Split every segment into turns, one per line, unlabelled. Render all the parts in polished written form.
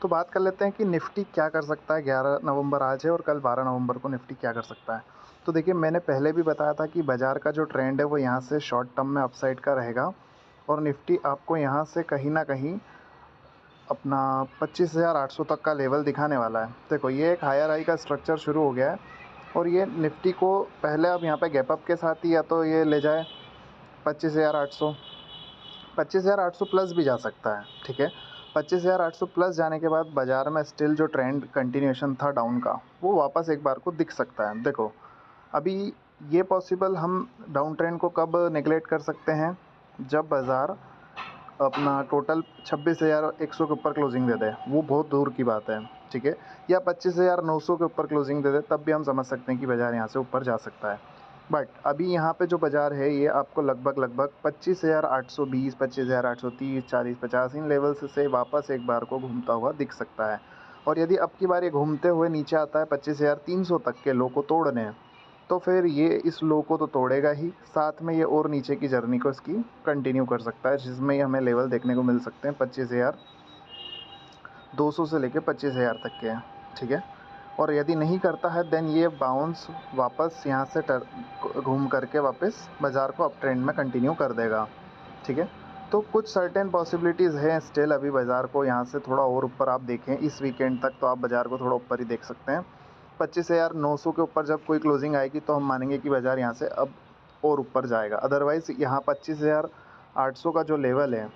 तो बात कर लेते हैं कि निफ़्टी क्या कर सकता है। 11 नवंबर आज है और कल 12 नवंबर को निफ़्टी क्या कर सकता है। तो देखिए, मैंने पहले भी बताया था कि बाज़ार का जो ट्रेंड है वो यहाँ से शॉर्ट टर्म में अपसाइड का रहेगा और निफ़्टी आपको यहाँ से कहीं न कहीं अपना 25,800 तक का लेवल दिखाने वाला है। देखो, ये एक हायर हाई का स्ट्रक्चर शुरू हो गया है और ये निफ़्टी को पहले अब यहाँ पे गैप अप के साथ ही या तो ये ले जाए 25,800, 25,800 प्लस भी जा सकता है, ठीक है। 25,800 प्लस जाने के बाद बाज़ार में स्टिल जो ट्रेंड कंटिन्यूएशन था डाउन का, वो वापस एक बार को दिख सकता है। देखो, अभी ये पॉसिबल हम डाउन ट्रेंड को कब नेगलेक्ट कर सकते हैं, जब बाज़ार अपना टोटल 26,100 के ऊपर क्लोजिंग दे दे, वो बहुत दूर की बात है, ठीक है। या 25,900 के ऊपर क्लोजिंग दे दे, तब भी हम समझ सकते हैं कि बाज़ार यहाँ से ऊपर जा सकता है। बट अभी यहाँ पे जो बाज़ार है ये आपको लगभग 25,820, 25,830, 40, 50 इन लेवल्स से वापस एक बार को घूमता हुआ दिख सकता है। और यदि अब की बार ये घूमते हुए नीचे आता है 25,300 तक के लो को तोड़ने, तो फिर ये इस लो को तो तोड़ेगा ही, साथ में ये और नीचे की जर्नी को इसकी कंटिन्यू कर सकता है, जिसमें ये हमें लेवल देखने को मिल सकते हैं 25,200 से लेके 25,000 तक के, ठीक है। और यदि नहीं करता है देन ये बाउंस वापस यहाँ से घूम करके वापस बाज़ार को अप ट्रेंड में कंटिन्यू कर देगा, ठीक है। तो कुछ सर्टेन पॉसिबिलिटीज़ हैं स्टिल अभी बाज़ार को यहाँ से थोड़ा और ऊपर आप देखें इस वीकेंड तक, तो आप बाज़ार को थोड़ा ऊपर ही देख सकते हैं। 25,900 के ऊपर जब कोई क्लोजिंग आएगी तो हम मानेंगे कि बाज़ार यहाँ से अब और ऊपर जाएगा। अदरवाइज़ यहाँ 25,800 का जो लेवल है,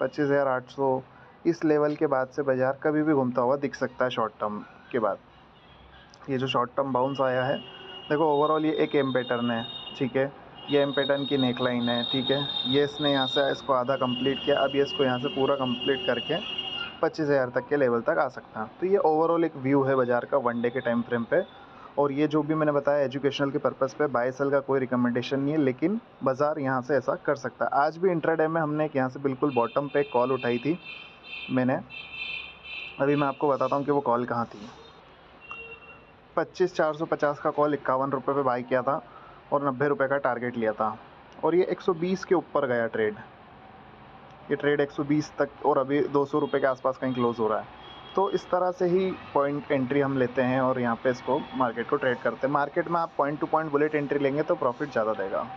25,800, इस लेवल के बाद से बाज़ार कभी भी घूमता हुआ दिख सकता है शॉर्ट टर्म के बाद। ये जो शॉर्ट टर्म बाउंस आया है, देखो ओवरऑल ये एक एम पैटर्न है, ठीक है। ये एम पैटर्न की नेक लाइन है, ठीक है। ये इसने यहाँ से इसको आधा कंप्लीट किया, अब ये इसको यहाँ से पूरा कंप्लीट करके 25,000 तक के लेवल तक आ सकता है। तो ये ओवरऑल एक व्यू है बाज़ार का वन डे के टाइम फ्रेम पे। और ये जो भी मैंने बताया एजुकेशनल के पर्पज़ पे, बाय सेल का कोई रिकमेंडेशन नहीं है, लेकिन बाज़ार यहाँ से ऐसा कर सकता है। आज भी इंट्राडे में हमने एक यहाँ से बिल्कुल बॉटम पे एक कॉल उठाई थी मैंने, अभी मैं आपको बताता हूँ कि वो कॉल कहाँ थी। 25,450 का कॉल 51 रुपये पे बाई किया था और 90 रुपये का टारगेट लिया था और ये 120 के ऊपर गया ट्रेड। ये ट्रेड 120 तक और अभी 200 रुपये के आसपास कहीं क्लोज़ हो रहा है। तो इस तरह से ही पॉइंट एंट्री हम लेते हैं और यहाँ पे इसको मार्केट को ट्रेड करते हैं। मार्केट में आप point two point bullet entry लेंगे तो प्रॉफिट ज़्यादा देगा।